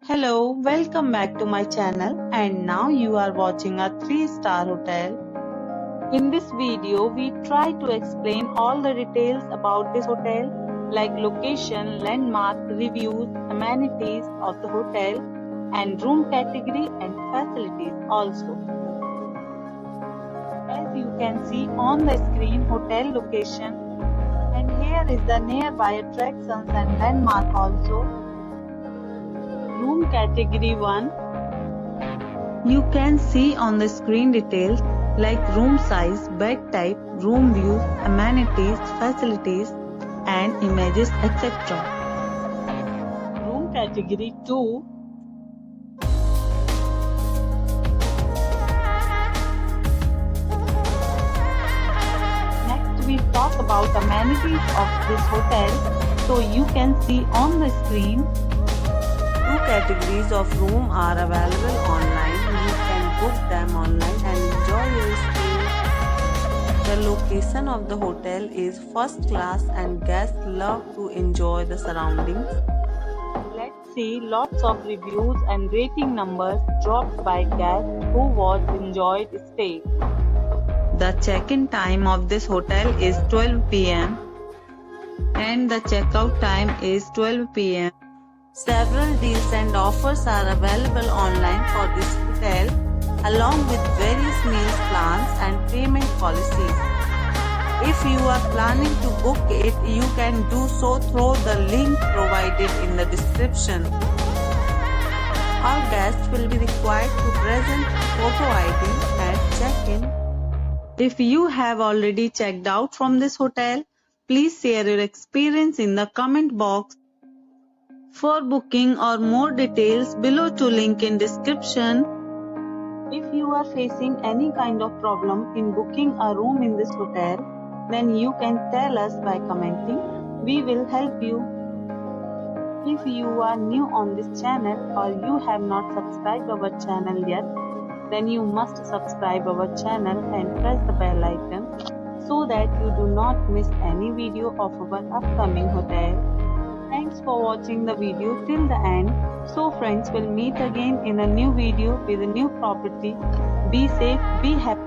Hello, welcome back to my channel, and now you are watching a 3-star hotel. In this video, we try to explain all the details about this hotel like location, landmark, reviews, amenities of the hotel and room category and facilities also. As you can see on the screen, hotel location, and here is the nearby attractions and landmark also. Room category 1. You can see on the screen details like room size, bed type, room views, amenities, facilities and images etc. Room category 2. Next we talk about amenities of this hotel. So you can see on the screen, 2 categories of room are available online. You can book them online and enjoy your stay. The location of the hotel is first class and guests love to enjoy the surroundings. Let's see lots of reviews and rating numbers dropped by guests who was enjoyed stay. The check-in time of this hotel is 12 p.m. and the checkout time is 12 p.m. Several deals and offers are available online for this hotel, along with various meals plans and payment policies. If you are planning to book it, you can do so through the link provided in the description. All guests will be required to present photo ID at check-in. If you have already checked out from this hotel, please share your experience in the comment box. For booking or more details, below to link in description. If you are facing any kind of problem in booking a room in this hotel, then you can tell us by commenting. We will help you. If you are new on this channel or you have not subscribed our channel yet, then you must subscribe our channel and press the bell icon so that you do not miss any video of our upcoming hotel. Thanks for watching the video till the end. So friends, will meet again in a new video with a new property. Be safe, be happy.